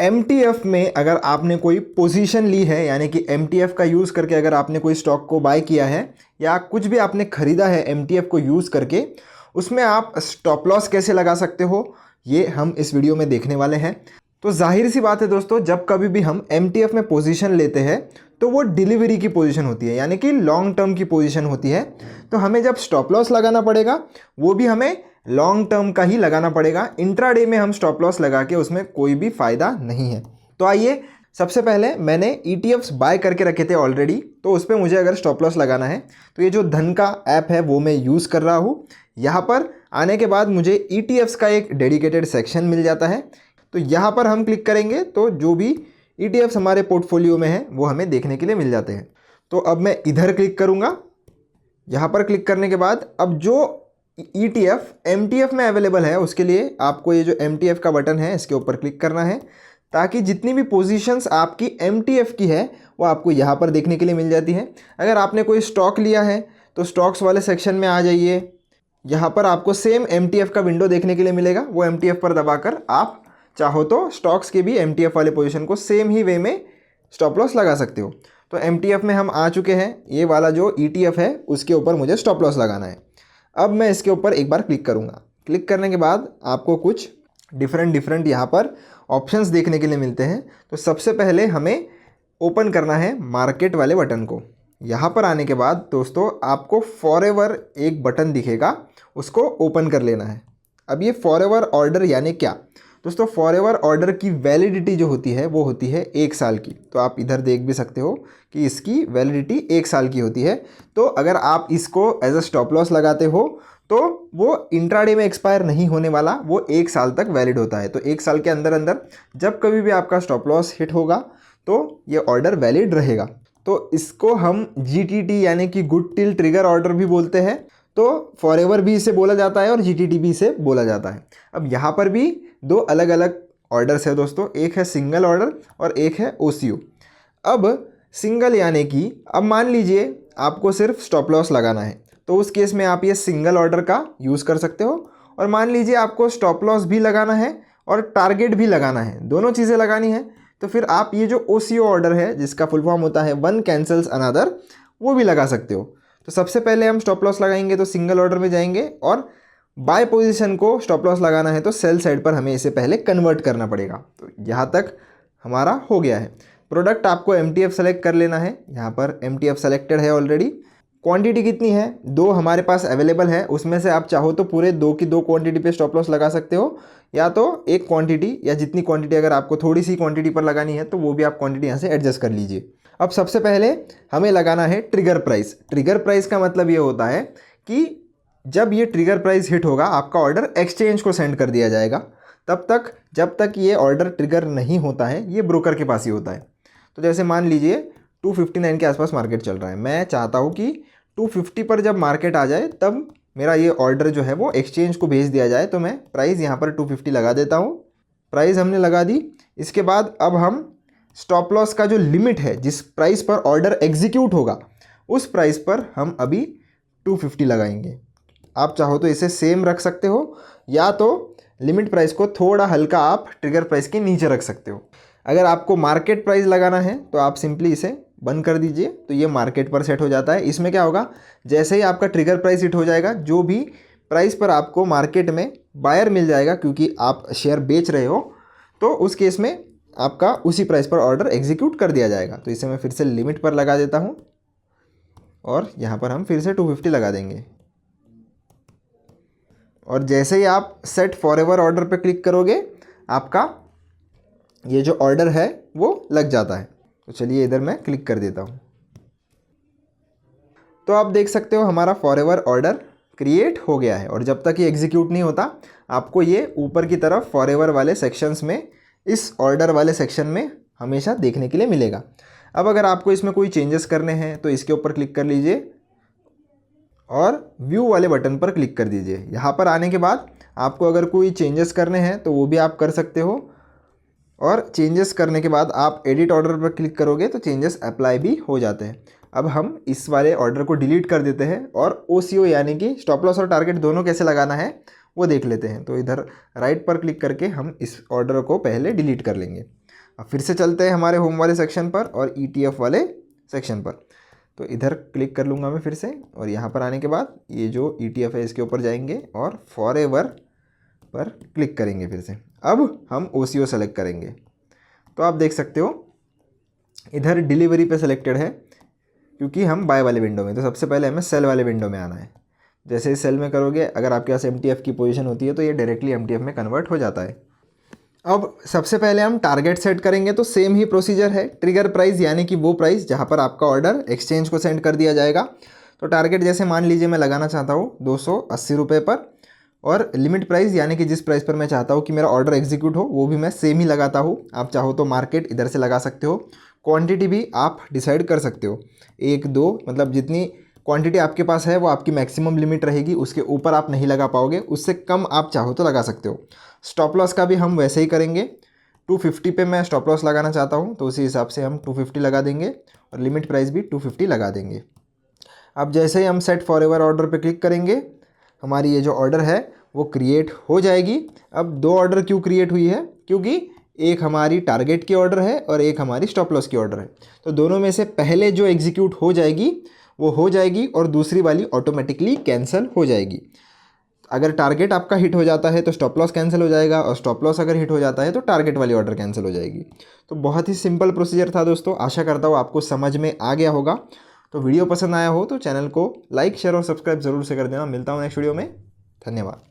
MTF में अगर आपने कोई पोजीशन ली है, यानी कि MTF का यूज़ करके अगर आपने कोई स्टॉक को बाय किया है या कुछ भी आपने ख़रीदा है MTF को यूज़ करके, उसमें आप स्टॉप लॉस कैसे लगा सकते हो, ये हम इस वीडियो में देखने वाले हैं। तो जाहिर सी बात है दोस्तों, जब कभी भी हम MTF में पोजीशन लेते हैं तो वो डिलीवरी की पोजीशन होती है, यानी कि लॉन्ग टर्म की पोजीशन होती है। तो हमें जब स्टॉप लॉस लगाना पड़ेगा वो भी हमें लॉन्ग टर्म का ही लगाना पड़ेगा। इंट्राडे में हम स्टॉप लॉस लगा के उसमें कोई भी फ़ायदा नहीं है। तो आइए, सबसे पहले मैंने ETFs बाय करके रखे थे ऑलरेडी, तो उस पर मुझे अगर स्टॉप लॉस लगाना है तो ये जो धन का ऐप है वो मैं यूज़ कर रहा हूँ। यहाँ पर आने के बाद मुझे ETFs का एक डेडिकेटेड सेक्शन मिल जाता है। तो यहाँ पर हम क्लिक करेंगे तो जो भी ETFs हमारे पोर्टफोलियो में है वो हमें देखने के लिए मिल जाते हैं। तो अब मैं इधर क्लिक करूँगा। यहाँ पर क्लिक करने के बाद अब जो ETF MTF में अवेलेबल है उसके लिए आपको ये जो MTF का बटन है इसके ऊपर क्लिक करना है, ताकि जितनी भी पोजीशंस आपकी MTF की है वो आपको यहाँ पर देखने के लिए मिल जाती है। अगर आपने कोई स्टॉक लिया है तो स्टॉक्स वाले सेक्शन में आ जाइए। यहाँ पर आपको सेम MTF का विंडो देखने के लिए मिलेगा। वो MTF पर दबाकर आप चाहो तो स्टॉक्स के भी MTF वाले पोजीशन को सेम ही वे में स्टॉप लॉस लगा सकते हो। तो MTF में हम आ चुके हैं। ये वाला जो ETF है उसके ऊपर मुझे स्टॉप लॉस लगाना है। अब मैं इसके ऊपर एक बार क्लिक करूँगा। क्लिक करने के बाद आपको कुछ डिफरेंट यहाँ पर ऑप्शंस देखने के लिए मिलते हैं। तो सबसे पहले हमें ओपन करना है मार्केट वाले बटन को। यहाँ पर आने के बाद दोस्तों आपको फॉरएवर एक बटन दिखेगा, उसको ओपन कर लेना है। अब ये फॉरएवर ऑर्डर यानी क्या दोस्तों, फॉरएवर ऑर्डर की वैलिडिटी जो होती है वो होती है 1 साल की। तो आप इधर देख भी सकते हो कि इसकी वैलिडिटी 1 साल की होती है। तो अगर आप इसको एज अ स्टॉप लॉस लगाते हो तो वो इंट्राडे में एक्सपायर नहीं होने वाला, वो 1 साल तक वैलिड होता है। तो 1 साल के अंदर अंदर जब कभी भी आपका स्टॉप लॉस हिट होगा तो ये ऑर्डर वैलिड रहेगा। तो इसको हम GTT यानी कि गुड टिल ट्रिगर ऑर्डर भी बोलते हैं। तो फॉरएवर भी इसे बोला जाता है और GTT भी इसे बोला जाता है। अब यहाँ पर भी 2 अलग अलग ऑर्डर्स है दोस्तों, एक है सिंगल ऑर्डर और एक है OCO। अब सिंगल यानी कि अब मान लीजिए आपको सिर्फ स्टॉप लॉस लगाना है, तो उस केस में आप ये सिंगल ऑर्डर का यूज़ कर सकते हो। और मान लीजिए आपको स्टॉप लॉस भी लगाना है और टारगेट भी लगाना है, दोनों चीज़ें लगानी है, तो फिर आप ये जो OCO ऑर्डर है जिसका फुल फॉर्म होता है वन कैंसल्स अनदर, वो भी लगा सकते हो। तो सबसे पहले हम स्टॉप लॉस लगाएंगे तो सिंगल ऑर्डर में जाएंगे, और बाय पोजीशन को स्टॉप लॉस लगाना है तो सेल साइड पर हमें इसे पहले कन्वर्ट करना पड़ेगा। तो यहाँ तक हमारा हो गया है। प्रोडक्ट आपको MTF सेलेक्ट कर लेना है। यहाँ पर MTF सेलेक्टेड है ऑलरेडी। क्वांटिटी कितनी है? 2 हमारे पास अवेलेबल है। उसमें से आप चाहो तो पूरे 2 की 2 क्वांटिटी पे स्टॉप लॉस लगा सकते हो, या तो एक क्वांटिटी, या जितनी क्वांटिटी अगर आपको थोड़ी सी क्वांटिटी पर लगानी है तो वो भी आप क्वांटिटी यहाँ से एडजस्ट कर लीजिए। अब सबसे पहले हमें लगाना है ट्रिगर प्राइस। ट्रिगर प्राइस का मतलब ये होता है कि जब ये ट्रिगर प्राइस हिट होगा आपका ऑर्डर एक्सचेंज को सेंड कर दिया जाएगा। तब तक जब तक ये ऑर्डर ट्रिगर नहीं होता है ये ब्रोकर के पास ही होता है। तो जैसे मान लीजिए 259 के आसपास मार्केट चल रहा है, मैं चाहता हूँ कि 250 पर जब मार्केट आ जाए तब मेरा ये ऑर्डर जो है वो एक्सचेंज को भेज दिया जाए। तो मैं प्राइस यहाँ पर 250 लगा देता हूँ। प्राइस हमने लगा दी। इसके बाद अब हम स्टॉप लॉस का जो लिमिट है, जिस प्राइस पर ऑर्डर एग्जीक्यूट होगा, उस प्राइस पर हम अभी 250 लगाएंगे। आप चाहो तो इसे सेम रख सकते हो, या तो लिमिट प्राइस को थोड़ा हल्का आप ट्रिगर प्राइस के नीचे रख सकते हो। अगर आपको मार्केट प्राइस लगाना है तो आप सिंपली इसे बंद कर दीजिए, तो ये मार्केट पर सेट हो जाता है। इसमें क्या होगा, जैसे ही आपका ट्रिगर प्राइस हिट हो जाएगा, जो भी प्राइस पर आपको मार्केट में बायर मिल जाएगा क्योंकि आप शेयर बेच रहे हो, तो उस केस में आपका उसी प्राइस पर ऑर्डर एग्जीक्यूट कर दिया जाएगा। तो इसे मैं फिर से लिमिट पर लगा देता हूँ और यहाँ पर हम फिर से 250 लगा देंगे। और जैसे ही आप सेट फॉरएवर ऑर्डर पर क्लिक करोगे आपका ये जो ऑर्डर है वो लग जाता है। तो चलिए इधर मैं क्लिक कर देता हूँ। तो आप देख सकते हो हमारा फॉरएवर ऑर्डर क्रिएट हो गया है, और जब तक ये एग्जीक्यूट नहीं होता आपको ये ऊपर की तरफ फॉरएवर वाले सेक्शंस में, इस ऑर्डर वाले सेक्शन में हमेशा देखने के लिए मिलेगा। अब अगर आपको इसमें कोई चेंजेस करने हैं तो इसके ऊपर क्लिक कर लीजिए और व्यू वाले बटन पर क्लिक कर दीजिए। यहाँ पर आने के बाद आपको अगर कोई चेंजेस करने हैं तो वो भी आप कर सकते हो, और चेंजेस करने के बाद आप एडिट ऑर्डर पर क्लिक करोगे तो चेंजेस अप्लाई भी हो जाते हैं। अब हम इस वाले ऑर्डर को डिलीट कर देते हैं और OCO यानी कि स्टॉप लॉस और टारगेट दोनों कैसे लगाना है वो देख लेते हैं। तो इधर राइट पर क्लिक करके हम इस ऑर्डर को पहले डिलीट कर लेंगे। अब फिर से चलते हैं हमारे होम वाले सेक्शन पर और ETF वाले सेक्शन पर। तो इधर क्लिक कर लूँगा मैं फिर से, और यहाँ पर आने के बाद ये जो ETF है इसके ऊपर जाएंगे और फॉरएवर पर क्लिक करेंगे फिर से। अब हम OCO सेलेक्ट करेंगे। तो आप देख सकते हो इधर डिलीवरी पे सिलेक्टेड है क्योंकि हम बाय वाले विंडो में, तो सबसे पहले हमें सेल वाले विंडो में आना है। जैसे ही सेल में करोगे, अगर आपके पास MTF की पोजीशन होती है तो ये डायरेक्टली MTF में कन्वर्ट हो जाता है। अब सबसे पहले हम टारगेट सेट करेंगे, तो सेम ही प्रोसीजर है। ट्रिगर प्राइस यानी कि वो प्राइस जहाँ पर आपका ऑर्डर एक्सचेंज को सेंड कर दिया जाएगा। तो टारगेट जैसे मान लीजिए मैं लगाना चाहता हूँ 280 रुपये पर, और लिमिट प्राइस यानी कि जिस प्राइस पर मैं चाहता हूँ कि मेरा ऑर्डर एग्जीक्यूट हो वो भी मैं सेम ही लगाता हूँ। आप चाहो तो मार्केट इधर से लगा सकते हो, क्वांटिटी भी आप डिसाइड कर सकते हो, 1-2 मतलब जितनी क्वांटिटी आपके पास है वो आपकी मैक्सिमम लिमिट रहेगी, उसके ऊपर आप नहीं लगा पाओगे, उससे कम आप चाहो तो लगा सकते हो। स्टॉप लॉस का भी हम वैसे ही करेंगे। 250 पे मैं स्टॉप लॉस लगाना चाहता हूँ तो उसी हिसाब से हम 250 लगा देंगे और लिमिट प्राइस भी 250 लगा देंगे। अब जैसे ही हम सेट फॉरएवर ऑर्डर पे क्लिक करेंगे, हमारी ये जो ऑर्डर है वो क्रिएट हो जाएगी। अब 2 ऑर्डर क्यों क्रिएट हुई है? क्योंकि एक हमारी टारगेट की ऑर्डर है और एक हमारी स्टॉप लॉस की ऑर्डर है। तो दोनों में से पहले जो एग्जीक्यूट हो जाएगी वो हो जाएगी और दूसरी वाली ऑटोमेटिकली कैंसिल हो जाएगी। अगर टारगेट आपका हिट हो जाता है तो स्टॉप लॉस कैंसिल हो जाएगा, और स्टॉप लॉस अगर हिट हो जाता है तो टारगेट वाली ऑर्डर कैंसिल हो जाएगी। तो बहुत ही सिंपल प्रोसीजर था दोस्तों। आशा करता हूँ आपको समझ में आ गया होगा। तो वीडियो पसंद आया हो तो चैनल को लाइक, शेयर और सब्सक्राइब जरूर से कर देना। मिलता हूँ नेक्स्ट वीडियो में। धन्यवाद।